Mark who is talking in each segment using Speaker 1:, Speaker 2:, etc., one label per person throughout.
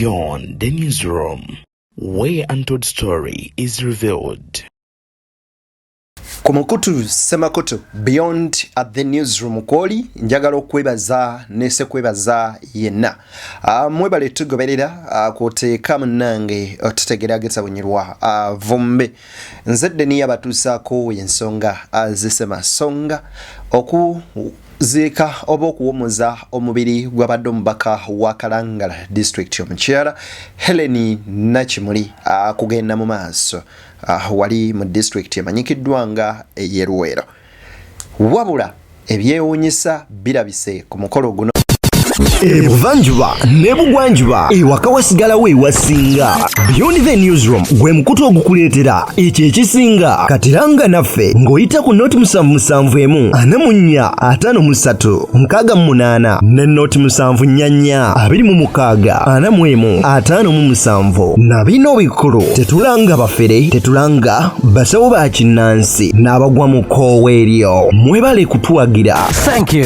Speaker 1: Beyond the newsroom, where untold story is revealed.
Speaker 2: Kumukutu semakutu beyond at the newsroom kwoli njagala okwebaza nese kwebaza yenna mwebale tugoberera kuteeka munange otutegerageza bunyirwa vumbe nzedde niyo abatuusaako ensonga zisema songa okuziika oba okuwomoza omubiri gw'abadde omubaka wa Kalangala district omukyala Helen Nakimuli kugenda mu maaso wali mu district emanyikiddwa nga Eyeruwero wabula ebyewuunyisa birabise ku mukolo guno
Speaker 3: Ebuvanjuba nebugwanjuba ewaka wasigalawo ewasinga. Beyond the newsroom gwe mukutu ogukuleetera ekyo ekisinga katiranga naffe ng'oyita ku noti 771 44 53 ne noti 744 26 45 na bino bikulu tetulanga bafere tetulanga basawo ba kinnansi n'abagwa mu koowa eryo mwebale kutuwagira.
Speaker 4: Thank you.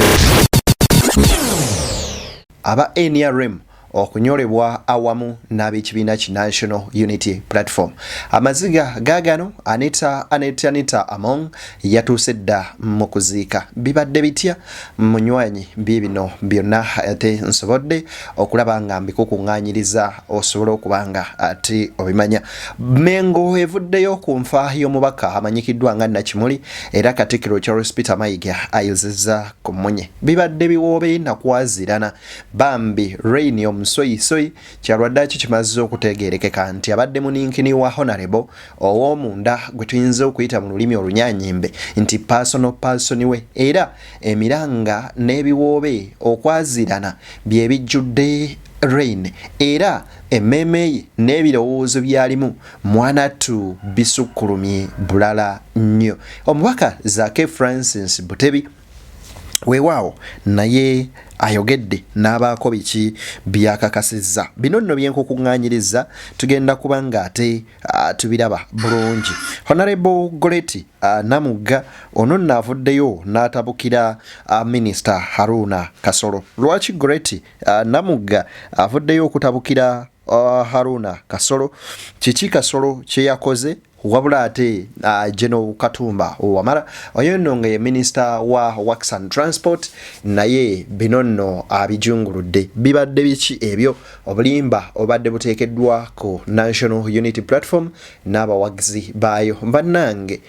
Speaker 2: aba NRM okunyolebwa awamu n'ab'ekibiina ki National Unity Platform amaziga gaagano Anita Among yatuuse dda mukuziika bibadde bitya munywanyi bibino byonna ate nsobodde okulaba nga mbikukuŋŋaanyiriza osobola okubanga ate obimanya. Mengo evuddeyo ku nfa y'omubaka amanyikiddwa nga Nakimuli era Katikkiro Charles Peter Mayiga ayozezza ku munye bibadde biwoobe nakwazirana bambi rain omusoyisoyi kyalwaddaaki kimaze okutegeerekeka nti abadde muninkini wa Honorable ow'omunda gwe tuyinza okuyita mu lulimi olunyanyimbe nti person we era emiranga n'ebiwoobe okwazirana bye bijjudde rain era emmeeme n'ebirowoozo byalimu mwanatu bisukkulumye bulala nnyo. Omubaka Zaake Francis Butebi weewaawo naye ayongedde n'abaako biki byakakasizza bino nno byenkukuŋŋaanyiriza tugenda kuba nga ate tubiraba bulungi. Honorable Goleti Namugga ono nno avuddeyo n'atabukira Minisita Haruna Kasolo. Lwaki Goleti Namugga avuddeyo okutabukira Haruna Kasolo? Kiki Kasolo kye yakoze? Wabula ate General Katumba Wamala oyo nno nga ye Minister wa Works and Transport naye bino nno abijunguludde bibadde biki ebyo obulimba obadde buteekeddwa ku National Unity Platform n'abawagizi baayo bannange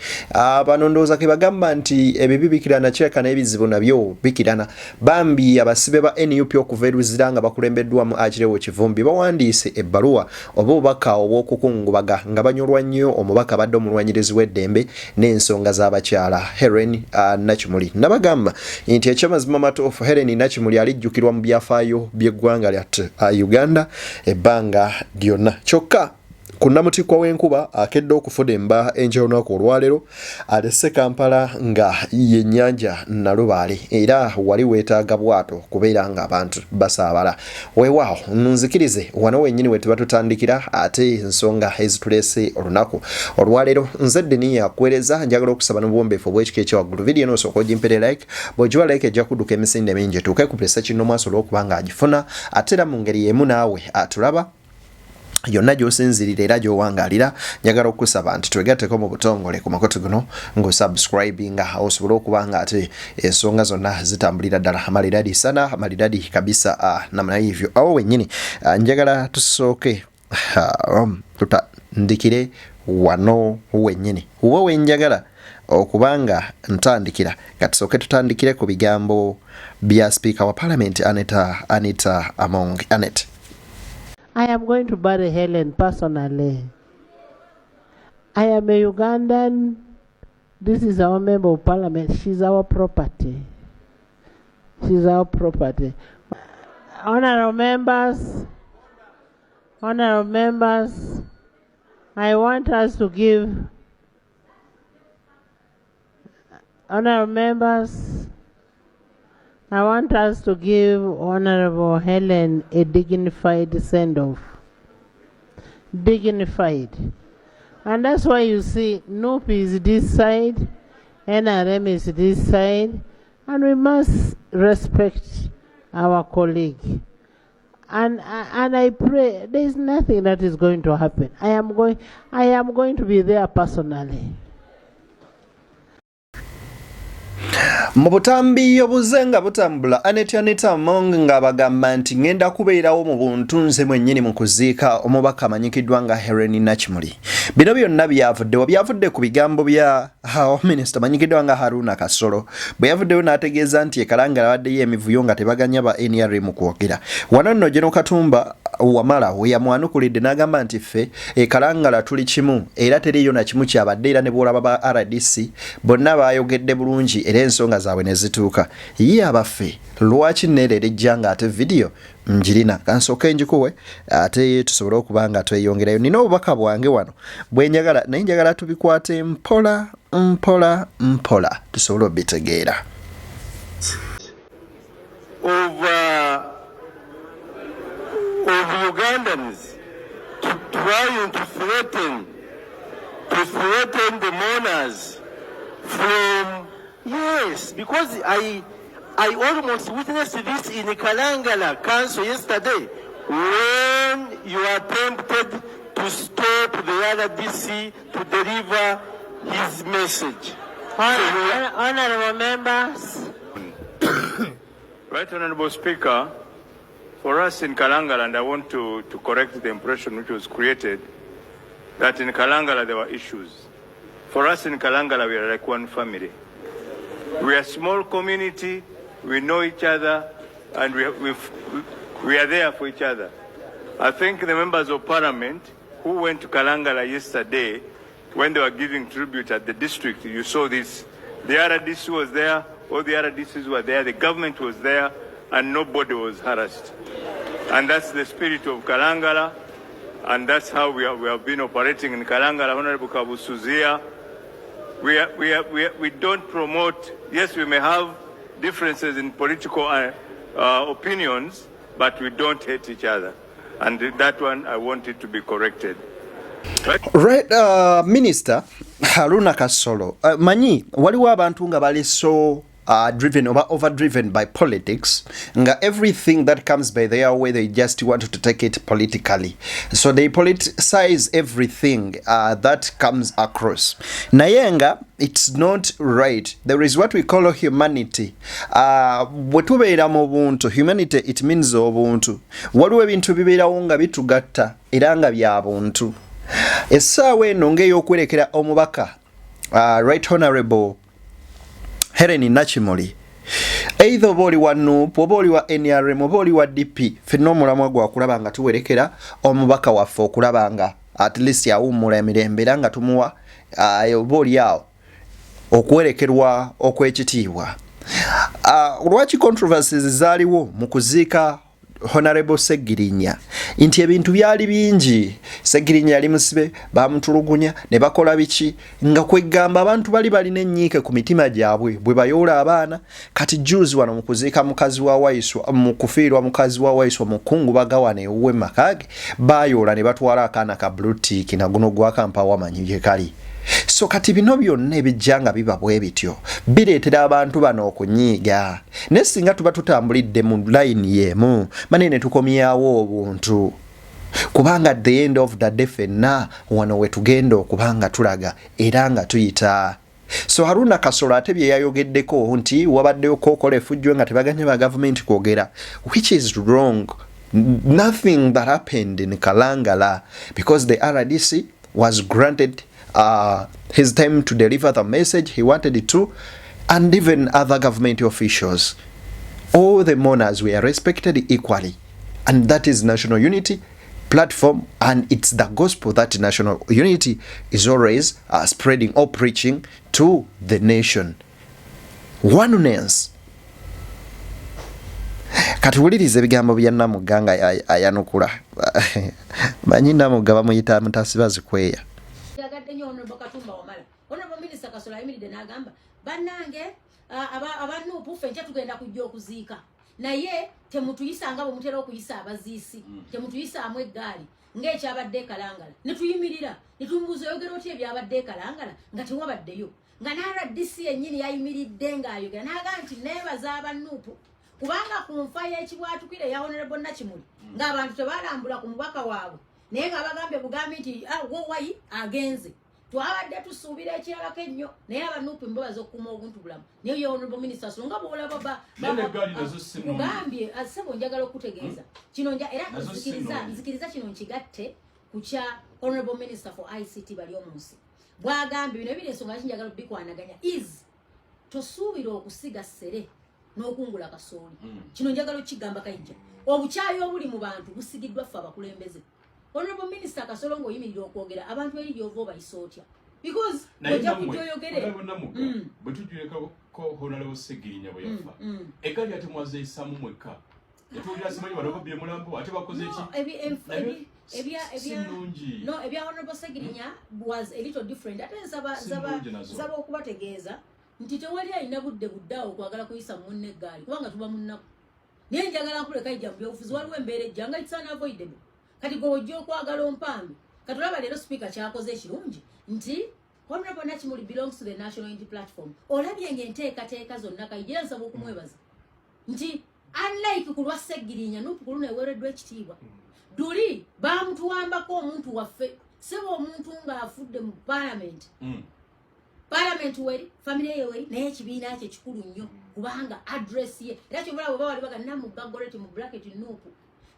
Speaker 2: bano ndowooza ke bagamba nti ebibibikirana kyeka n'ebizibu nabyo bikirana bambi abasibe ba NUP okuva eruzira nga bakulembeddwamu Akirewo Kivumbi bawandiise ebbaluwa oba obubaka obw'okukungubaga nga banyolwa nnyo omubaka abadde omulwanyirizi w'eddembe n'ensonga z'abakyala Helen Nakimuli. Nabagamba nti ekyamazima matuufu Helen Nakimuli alijjukirwa mu byafaayo by'eggwanga lyattu Uganda ebbanga lyonna. Kyokka ku nnamutikwa w'enkuba akedde okufudemba enkyolunaku olwaleero alese Kampala nga y'ennyanja Nalubaale era wali weetaaga bwato kubeera nga abantu basaabala. Weewaawo nzikirize wano wennyini we tuba tutandikira ate ensonga ezituleese olunaku olwaleero. Nzedde niyo akuweereza njagala okusaba n'obuwombeefu obw'ekika ekyawaggulu vidiyo n'osooka ogimpere like bw'ogiwa like ejja kudduka emisinde mingi etuuke ku pulesa kino maaso olw'okuba nga agifuna ate era mu ngeri y'emu naawe atulaba yonna gy'osinzirira era gy'owangaalira njagala okusaba nti twegatteko mu butongole ku makoto guno ng'osubscribinga osobola okuba nga ate ensonga zonna zitambulira ddala maridadi sana maridadi kabisa namna hivyo awo wennyini njagala tusooke tutandikire wano wennyini wowe njagala okubanga ntandikira katusooke tutandikire ku bigambo bya Speaker wa Parliament Anita Among. Annette.
Speaker 5: I am going to bury Helen personally. I am a Ugandan. This is our member of Parliament. She's our property. She's our property. Honorable members, I want us to give Honorable Helen a dignified send-off. Dignified. And that's why you see NUP is this side, NRM is this side, and we must respect our colleague. And I pray there is nothing that is going to happen. I am going to be there personally.
Speaker 2: Mu butambi obuzenga butambula Aneta Among nga bagamba nti ngenda kubeerawo mu buntu nze mwennyini mu kuziika omubaka amanyikiddwa nga Helen Nakimuli. Bino byonna byavudde ku bigambo bya Minisita amanyikiddwa nga Hon Nakasolo bwe yavuddeyo n'ategeeza nti Kalangala waddeyo emivuyo nga tebaganya ba NRM kwogera. Wano nno General Katumba Wamala we yamwanukulidde n'agamba nti ffe Kalangala tuli kimu era teriyo na kimu kyabadde era ne bwolaba ba RDC bonna baayogedde bulungi era ensonga zaabwe ne zituuka. Ye abaffe lwaki neerera ejjanga ate video njirina kansooka njikuwe ate tusobole okuba nga tweyongerayo. Nina obubaka bwange wano bwe njagala naye njagala tubikwate mpola tusobole obitegeera.
Speaker 4: Of Ugandans trying to threaten the mourners from, yes, because I almost witnessed this in Kalangala Council yesterday when you attempted to stop the RDC to deliver his message.
Speaker 5: Honorable members.
Speaker 4: Right, Honorable Speaker. For us in Kalangala, and I want to correct the impression which was created, that in Kalangala there were issues. For us in Kalangala, we are like one family. We are a small community, we know each other, and we are there for each other. I think the members of Parliament who went to Kalangala yesterday, when they were giving tribute at the district, you saw this. The RDC was there, all the RDCs were there, the government was there, and nobody was harassed. And that's the spirit of Kalangala, and that's how we have been operating in Kalangala. Honorable Kabusuzia, we don't promote, yes, we may have differences in political opinions, but we don't hate each other. And that one, I want it to be corrected.
Speaker 2: Right, Minister Hon Nakasolo, manyi waliwo abantu nga bali so driven or overdriven by politics. Everything that comes by their way, they just want to take it politically. So they politicize everything that comes across. Nayenga, it's not right. There is what we call humanity. Humanity, it means obuntu. Waliwo ebintu bibeerawo nga bitugatta era nga bya buntu. Essaawa eno ng'ey'okwerekera omubaka Right Honorable Helen Nakimuli. Either boli wa NUP, boli wa NRM, boli wa DP, fenno mulamwa gwa kulaba nga tuwerekera omubaka waffe okulaba nga at least yawummula emirembe era nga tumuwa boli yawo okwerekerwa okwekitiibwa. Lwaki controversies zaaliwo mu kuziika Honorable Segirinya nti ebintu byali bingi. Segirinya yali musibe bamutulugunya ne bakola biki nga kwegamba abantu bali balina ennyiike ku mitima gyabwe bwe bayoola abaana. Kati juzi wano mu kuziika mukazi wa Waiswa, mu kufiirwa mukazi wa Waiswa mukungu bagawane ewuwe makage bayoola ne batwala akaana ka blutik na guno gwa Kampala wamanyi gye kali. So kati bino byonna ebijjanga biba bwe bityo bireetera abantu bano okunyiiga. Ne singa tuba tutambulidde mu line y'emu manene tukomyawo obuntu. Kubanga at the end of the day fenna wano we tugenda okubanga tulaga era nga tuyita. So Hon Nakasolo ate bye yayogeddeko nti wabaddeyo kokola efujjo nga tebaganye ba government kwogera, which is wrong. Nothing that happened in Kalangala because the RDC was granted his time to deliver the message he wanted it to, and even other government officials. All the mourners were respected equally, and that is national unity platform, and it's the gospel that national unity is always spreading or preaching to the nation. Oneness. Katuwuliriza ebigambo bya Namuganga ayanukula. Manyi Namugaba muyita mutasibazi kweya.
Speaker 6: Honorable Minister Kasola ayimiridde n'agamba bannange abanupu ffenca tugenda kujja okuziika naye temutuyisanga bwe mutera okuyisa abaziisi temutuyisaamu eggaali ng'ekyabadde Kalangala ne tuyimirira ne tumubuuza oyogera otya ebyabadde Kalangala nga tewabaddeyo nga n'RDC yennyini yayimiridde ng'ayogera n'agamba nti neebaza abanupu kubanga ku nfa y'ekibwatukire ya Honorable Nakimuli ng'abantu tebalambula ku mubaka waabwe naye nga bagambye bugambi nti wowayi agenze twabadde tusuubira ekiralako ennyo naye abanuupu mbabaza okukuma obuntu bulamu naye ye Honorable Minister Songa bwolaba kugambye asebo njagala okutegeeza kino era nzikiriza kino nkigatte ku kya Honorable Minister for ICT bali omunsi bwagambye bino ebiri ensonga kinjagala bikwanaganya is tosuubira okusiga ssere n'okungula kasooli kino njagala okigamba kayijja obukyayi obuli mu bantu busigiddwa ffe abakulembeze Honorable Minister Kasolo ng'oyimirira okwogera abantu eri gy'ova obayisa otya because ojja kujja oyogere
Speaker 7: bwe tujuleka ko Honorable Segirinya bwe yafa egali ate mwazeeyisamu mwekka etuwulira simanyi baloko bye mulambo ate bakoze ki ebya Honorable Segirinya was a little different ate nsaba okubategeeza nti tewali alina budde buddaawo okwagala kuyisa munne eggaali kubanga tuba munnaku naye njagala nkuleka ijja mu byobufuzi waliwo embeera ejjanga it's unavoidable kati gwe ojja okwagala ompambe kati olaba leero speaker kyakoze ekirungi nti Honorable Nakimuli belongs to the National Unity Platform olabye ng'enteekateeka zonna kayijja nsaba okumwebaza nti unlike ku lwa Segirinya Nuupu ku luno eweereddwa ekitiibwa duli baamutuwambako omuntu waffe seba omuntu ng'afudde mu Parliament weri family ye weri naye ekibiina kye kikulu nnyo kubanga address ye era kyobola bwe bawali baga namugaggoleti mu bracket Nuupu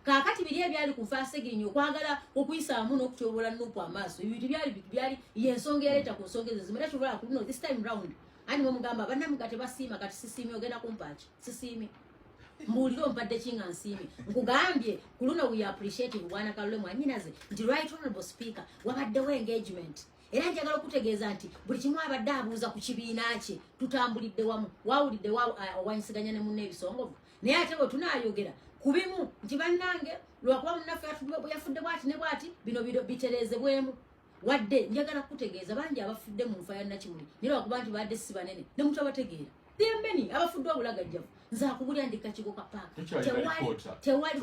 Speaker 7: kakati biri ebyali ku nfa Segirinya okwagala okuyisaamu n'okutyobola Nuupu amaaso ebintu byali yensonga yaleeta ku nsonga ezo zimera kyobola ku luno this time round ani mwemugamba bannamugate basiima kati sisiimi ogenda kumpaaki sisiimi mbuulire ompadde kinga nsiimi nkugambye ku luno we appreciate bwana Kalule mwanyinaze nti right honorable speaker wabaddewo engagement era njagala okutegeeza nti buli kimu abadde abuuza ku kibiina kye tutambulidde wamu wawulidde owanyisiganya ne munne ebisongovu naye ate bwe tunaayogera ku bimu nti bannange lwakuba munnaffe yafudde bwati ne bwati bino bitereezebwemu wadde njagala kutegeeza bangi abafudde mu nfa ya Nakimuli naye lwakuba nti badde si banene ne mutu abategeera thembeni abafudde obulagajjavu nze akubulya ndika kigoka paaka tewali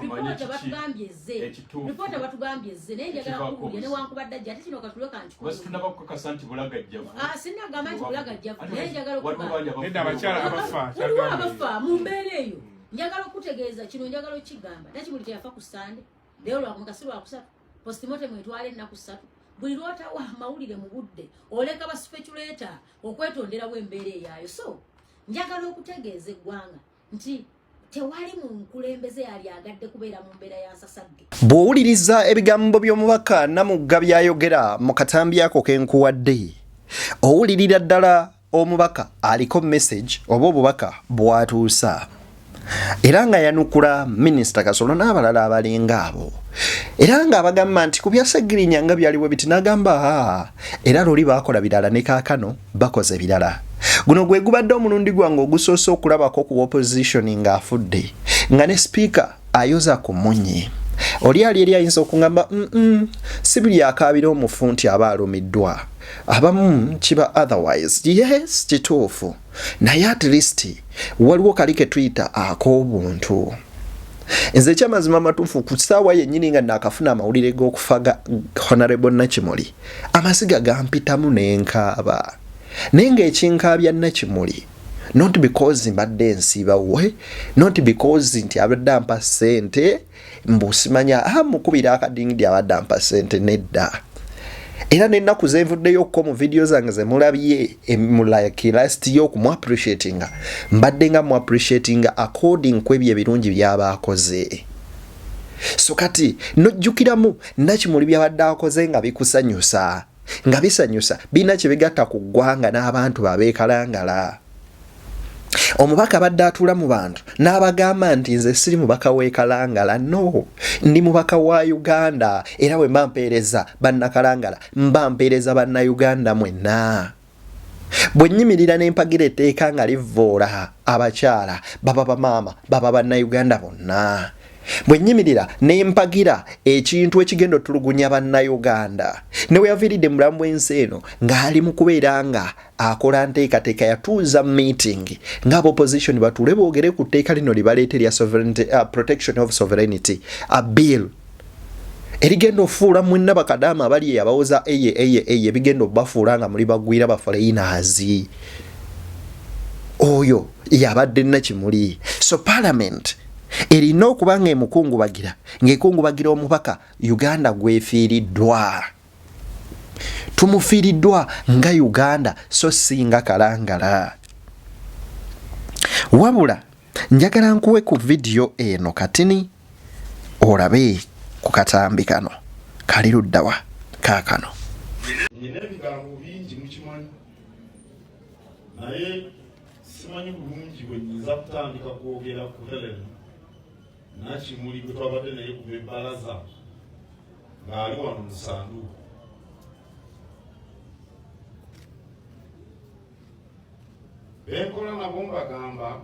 Speaker 7: ripota batugambye ezze naye njagala kuwulya ne wankubadde ajja ate kino katulwe kankikuwa sinagamba nti bulagajjavu naye njagala abafa mu mbeera eyo njagala okutegeeza kino njagala okigamba Nakimuli teyafa ku Sande leero lwakumukasi lwakusatu postmortem etwala ennaku 3 buli lwotawa amawulire mu budde oleka ba speculator okwetonderawo embeera eyaayo so njagala okutegeeza eggwanga nti tewali mu nkulembeze yali agadde kubeera mu mbeera ya nsasagge
Speaker 2: bw'owuliriza ebigambo by'omubaka Namugga byayogera mu katambi ako kenkuwadde owulirira ddala omubaka aliko message oba obubaka bwatuusa era nga yanukula Minisita Kasolo n'abalala abalinga abo era nga abagamba nti ku bya Segirinya nga byaliwo biti n'agamba era luli baakola birala ne kaakano bakoze birala guno gwe gubadde omulundi gwange ogusoose okulabako ku opposition ng'afudde nga ne speaker ayoza ku munye oli ali eri ayinza okungamba si buli akaabira omufu nti aba alumiddwa abamu kiba otherwise yes kituufu naye at least waliwo kali ke tuyita ak'obuntu nze ekyamazima amatuufu ku ssaawa yennyini nga naakafuna amawulire g'okufaga Honorable Nakimuli amasiga gampitamu n'enkaaba naye ng'ekinkaabya Nakimuli not because mbadde nsiibawe not because nti abadde ampa ssente mbusimanya mukubira akadingidi abadde ampa ssente nedda era n'ennaku zenvuddeyokko mu video zange ze mulabye like last yo ku appreciatinga mbadde nga mu appreciatinga according ku ebyo ebirungi by'aba akoze so kati nojjukiramu Nakimuli byabadde akoze nga bikusanyusa nga bisanyusa bina kye bigatta ku ggwanga n'abantu babeekalangala omubaka badde atula mu bantu n'abagamba nti nze siri mubaka w'ekalangala no ndi mubaka wa Uganda era we mbampeereza bannakalangala mbampeereza bannayuganda mwenna bwe nnyimirira n'empagira etteeka nga livvoola abakyala baba bamaama baba bannayuganda bonna bwe nnyimirira n'empagira ekintu ekigenda otulugunya bannayuganda ne we yaviiridde mulamu w'ensi eno ng'ali mu kubeera nga akola nteekateeka yatuuza meeting ng'aba opposition batuule boogere ku tteeka lino libaleeta erya protection of sovereignty a bill erigenda ofuula mwenna bakadaama abali eyabawoza eye bigenda obafuula nga muli bagwira baforeigners oyo yabadde Nakimuli. So Parliament erina okuba ng'emukungubagira ng'ekungubagira omubaka Uganda gwefiiriddwa. Tumufiiriddwa nga Uganda so singa Kalangala. Wabula njagala nkuwe ku video eno katini olabe ku katambi kano kali luddawa kaakano.
Speaker 8: Nina ebigambo bingi mukimanyi naye simanyi bulungi bwe nnyinza kutandika kwogera ku Helen Nakimuli gwe twabadde naye ku bebbalaza ng'ali wano mu ssanduuku. Benkola nabo mbagamba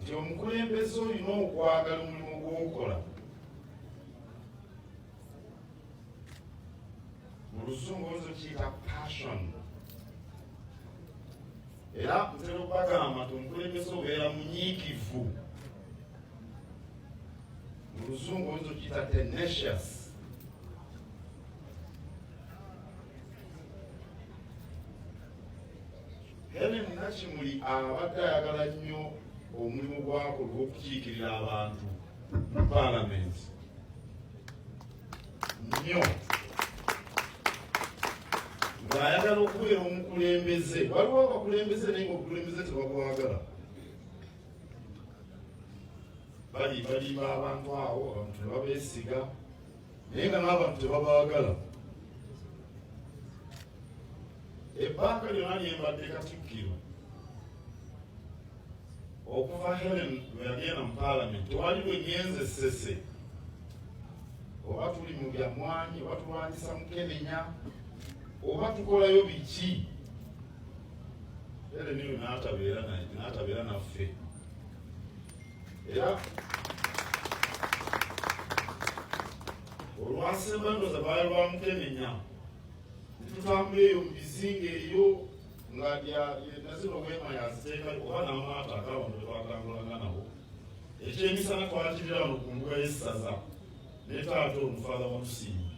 Speaker 8: nti omukulembeze olina okwagala omulimu gw'okola. Mu Luzungu kiyita passion. Era ntera okubagamba nti omukulembeze obeera munyiikivu. Mu Luzungu kiyita tenacious. Helen Nakimuli abadde ayagala nnyo omulimu gwakolwa okukiikirira abantu mu Parliament. Nnyo. Ng'ayagala okubeera omukulembeze. Waliwo abakulembeze naye ng'obukulembeze tebagwagala. Baliba abantu awo, abantu tebabeesiga, naye nga n'abantu tebabaagala. Ebbanga lyonna lyembadde Katikkiro. Okuva Helen bwe yagenda mu Parliament tewali bwe ngenze ssese. Oba tuli mu byamwanyi, oba tulwanyisa Mukenenya, oba tukolayo biki. Helen oyo n'atabeera naffe. Era olwasemba ndooza baali lwa Mukenenya tutambula eyo mu bizinga eyo nga nazino wema yaziteeka oba n'amaata akawano twatambulanga nabo. Ekyemisana twakirira wano ku mbuga y'essaza ne taata omufaala Wamusinga.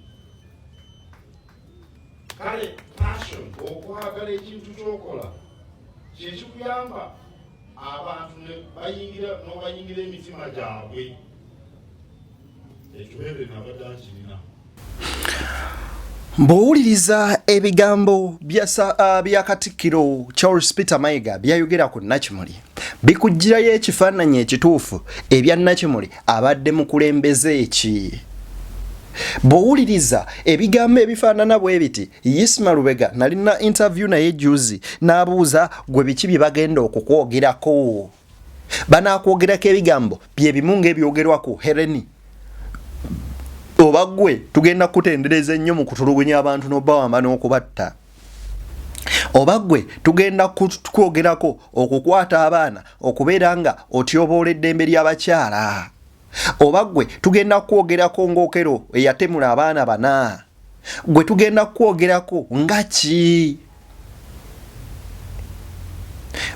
Speaker 8: Kale passion, okwagala ekintu ky'okola kyekikuyamba abantu n'obayingira emitima gyabwe. Ekyo Helen abadde akirina.
Speaker 2: Mbowuliriza ebigambo bya Katikkiro Charles Peter Mayiga byayogera ku Nakimuli bikujjirayo ekifaananyi ekituufu ebya Nakimuli abadde mukulembeze eki. Bowuliriza ebigambo ebifaanana bwe biti Yisma Lubega nalina interview naye juzi n'abuuza gwe biki bye bagenda okukwogerako. Banakwogerako ebigambo bye bimu ng'ebyogerwa ku Helen. Oba gwe tugenda kutendereza ennyo mu kutulugunya abantu n'obawamba n'okubatta. Oba gwe tugenda kwogerako okukwata abaana okubeera nga otyoboola eddembe ly'abakyala. Oba gwe tugenda kwogerako ng'okero eyatemula abaana 4. Gwe tugenda kwogerako nga ki?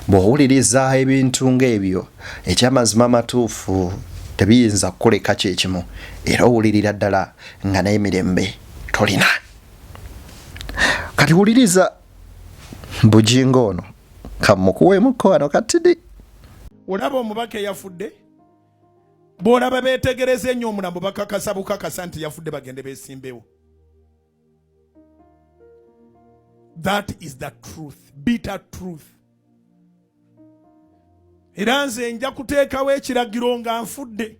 Speaker 2: Bw'owuliriza ebintu ng'ebyo ekyamazima matuufu tebiyinza kukoleka kyekimu era owulirira ddala nga n'emirembe tolina. Kati wuliriza bujingo ono kamukuweemuko wano katidi.
Speaker 9: Olaba omubaka eyafudde bw'olaba beetegereza ennyo omulambo bakakasa bukakasa nti yafudde bagende beesimbewo. That is the truth, bitter truth. Era nze nja kuteekawo ekiragiro nga nfudde.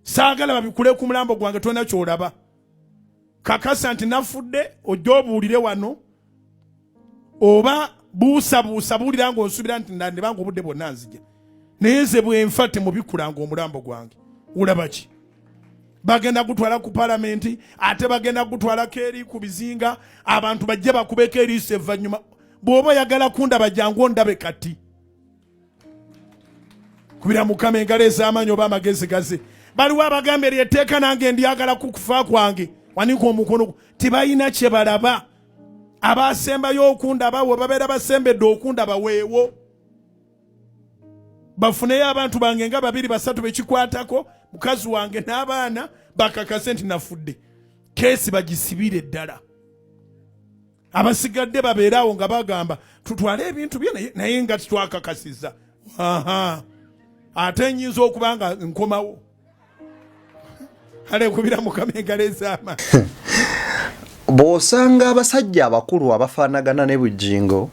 Speaker 9: Saagala babikule ku mulambo gwange tona kyolaba. Kakasa nti nafudde ojja obuulire wano. Oba buusabuusa buulira ng'onsubira nti ndandibanga obudde bwonna nzija. Naye nze bwe nfa temubikulanga omulambo gwange. Olaba ki? Bagenda gutwala ku Parliament, ate bagenda gutwala eri ku bizinga, abantu bajja bakubeko eriiso evvannyuma. Bw'oba oyagala kundaba jangu ondabe kati. Kubira Mukama engalo ez'amaanyi oba amagezi gaze. Baliwo abagamba eryetteeka nange ndyagala kukufa kwange. Wanika omukono tibalina kye balaba. Abasembayo okundaba we babeera basembedde okundaba weewo. Bafuneyo abantu bange nga 2 3 bekikwatako, mukazi wange n'abaana bakakase nti nafudde. Keesi bagisibire ddala. abasigadde babeerawo nga bagamba tutwale ebintu bye naye nga titwakakasiza. Ate nyinza okuba nga nkomawo alekubira Mukama engalo ez'amaanyi.
Speaker 2: Bw'osanga abasajja abakulu abafaanagana ne Bujingo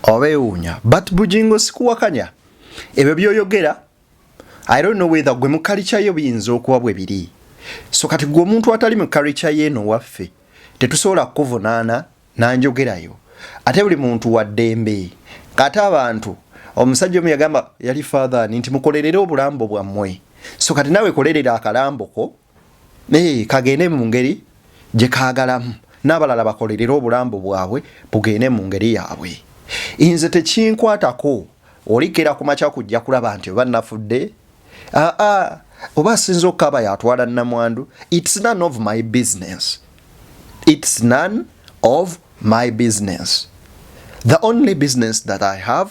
Speaker 2: obeewuunya, but Bujingo sikuwakanya ebyo by'oyogera. I don't know whether gwe mu culture yo biyinza okuba bwe biri. So kati gwe omuntu atali mu culture y'eno waffe tetusobola kuvunaana nanjogerayo. Ate buli muntu wa ddembe. Kati abantu omusajja omu yagamba yali father nti mukolerere obulambo bwammwe. So kati nawe kolerera akalambo ko kagende mu ngeri gye kaagalamu, n'abalala bakolerera obulambo bwabwe bugende mu ngeri yaabwe. Nze tekinkwatako olikera ku makya kujja kulaba nti oba nafudde oba asinza okukaba yatwala nnamwandu. It's none of my business. It's none of my business. The only business that I have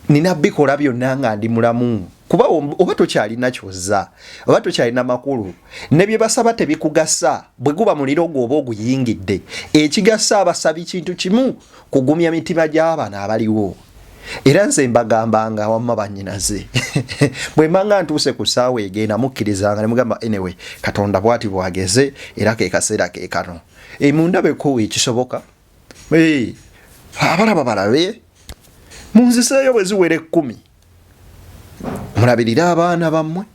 Speaker 2: nina bikola byonna nga ndi mulamu. Kuba oba tokyalina kyozza, oba tokyalina makulu, ne bye basaba tebikugasa, bwe guba muliro gwo oba oguyingidde. Ekigasa abasabi kintu kimu, kugumya mitima gy'abaana abaliwo. Era nze mbagambanga wamma bannyinaze. Bwe mbanga ntuuse ku ssaawa egenda mukkirizanga ne mugamba anyway Katonda bw'ati bwageze era ke kaseera ke kano. Mundabeko ekisoboka. Abalaba balabe. Munziseeyo bwe ziwere 10. Mulabirira abaana bammwe.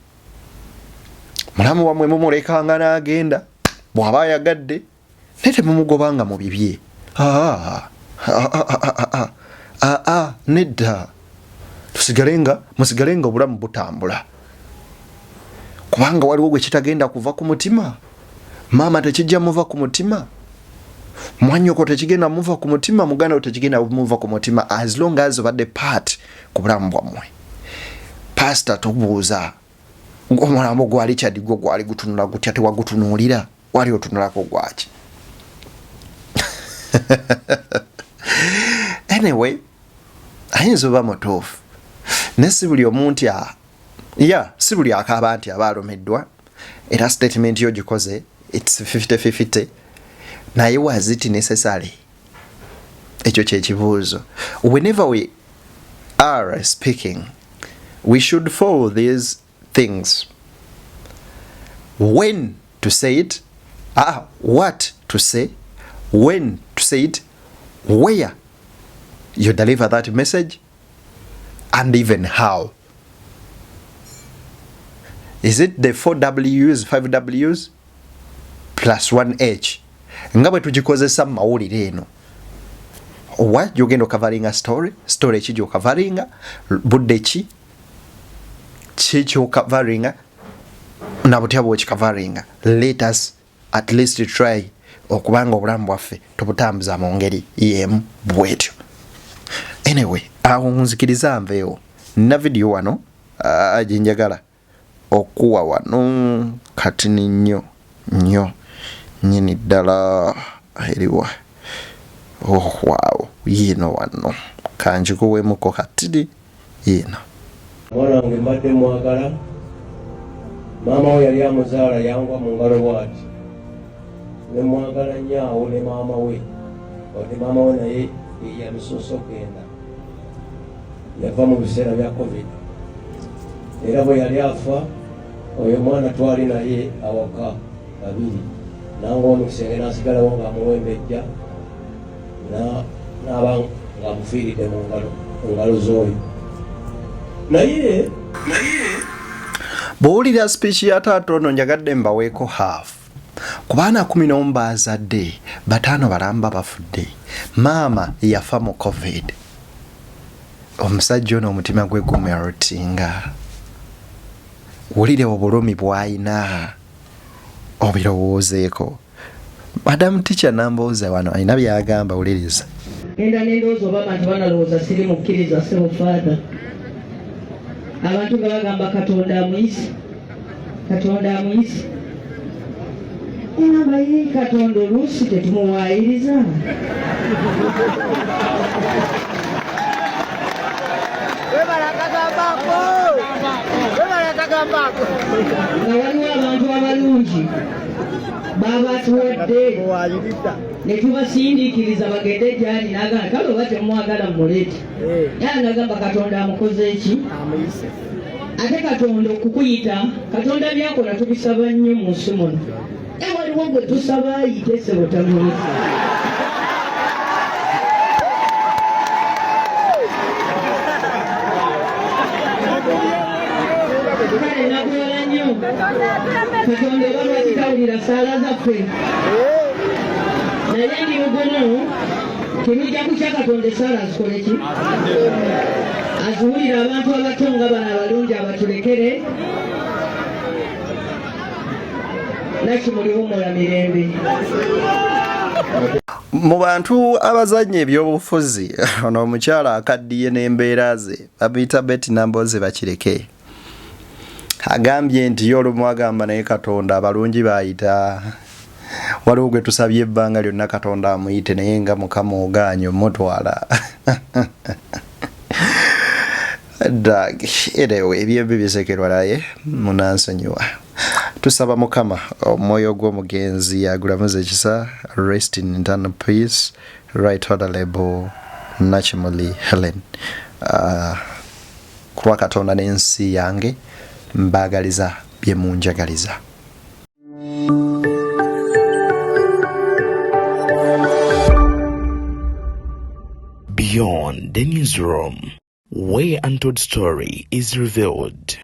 Speaker 2: Mulamu wammwe mumulekanga n'agenda. Bw'aba ayagadde naye temumugobanga mu bibye. Nedda. Musigalenga obulamu butambula. Kubanga waliwo gwe kitagenda kuva ku mutima. Maama tekijja muva ku mutima. Mwannyoko tekigenda muva ku mutima. Muganda tekigenda muva ku mutima as long as obadde part ku bulamu bwammwe. Pastor tubuuza omulambo gwa Richard gwo gwali gutunula gutya tewagutunuulira wali otunulako gwaki. Anyway, ayinza oba mutuufu ne si buli omuntu si buli akaaba nti aba alumiddwa era statement yo gikoze it's 50-50 naye was it necessary? Ekyo kyekibuuzo. Whenever we are speaking, we should follow these things. When to say it, what to say, when to say it, where you deliver that message, and even how. Is it the 4 W's, 5 W's, plus 1 H? Nga bwe tugikozesa mu mawulire eno. Owa gyogenda okavaringa story ki gyokavaringa, budde ki kyokavaringa, na butya bwekikavaringa. Let us at least try okubanga obulamu bwaffe tubutambuza mu ngeri y'emu bwetyo. Anyway, awo nzikiriza nveewo nina video wano gyenjagala okuwa wano kati ni nnyo nyini ddala eriwa. Wow, yino wano kanjikuwemuko katidi yino.
Speaker 10: Mwana wange mbadde mwagala, maama we yali amuzaala yangwa mu ngalo bw'ati. Ne mwagala nnyo ne maama we. Wadde maama we naye yamusoose okugenda. Yava mu biseera bya COVID. Era bwe yali afa, oyo mwana twali naye awaka babiri. Nange omu kisenge n'asigalawo ng'amuwembejja n'aba ng'amufiiridde mu ngalo z'oyo. Naye
Speaker 2: bw'owulira speech ya taata ono njagadde mbaweeko half. Ku baana 11 bazadde 5 balamba bafudde. Maama yafa mu COVID. Omusajja ono omutima gwe gumerutinga. Wulire obulumi bw'ayina obirowoozeeko. Madam teacher nambooza wano alina byagamba wuliriza.
Speaker 11: Enda n'endowooza oba abantu banalowooza siri mukkiriza sebo faada. Abantu nga bagamba Katonda amuyise. Katonda amuyise. Engamba ye Katonda oluusi tetumuwaayiriza. Nga waliwo abantu abalungi baba tuwadde ne tubasindiikiriza bagende gyali n'agamba kale oba temwagala mmuleete era n'agamba Katonda amukoze eki ate Katonda okukuyita Katonda byakola tubisaba nnyo mu nsi muno waliwo gwe tusaba ayite sebo tamuleka kale nakuwala nnyo Katonda oba lwakitawulira saala zaffe naye ndi mugumu temujja kutya Katonda esaala azikole ki aziwulira abantu abato nga bano abalungi abatulekere Nakimuli wumula mirembe.
Speaker 2: Mu bantu abazannya ebyobufuzi ono omukyala akaddiye n'embeera ze babiyita Betty Namboze bakireke agambye nti y'olumu agamba naye Katonda abalungi baayita waliwo gwe tusabye ebbanga lyonna Katonda amuyite naye nga Mukama ogaanyi omutwala dag erewe ebyebyo bisekerwa naye munansonyiwa tusaba Mukama omwoyo gw'omugenzi agulamuze ekisa rest in eternal peace right honorable Nakimuli Helen kuba Katonda n'ensi yange mbagaliza bye munjagaliza.
Speaker 1: Beyond the newsroom, where untold story is revealed.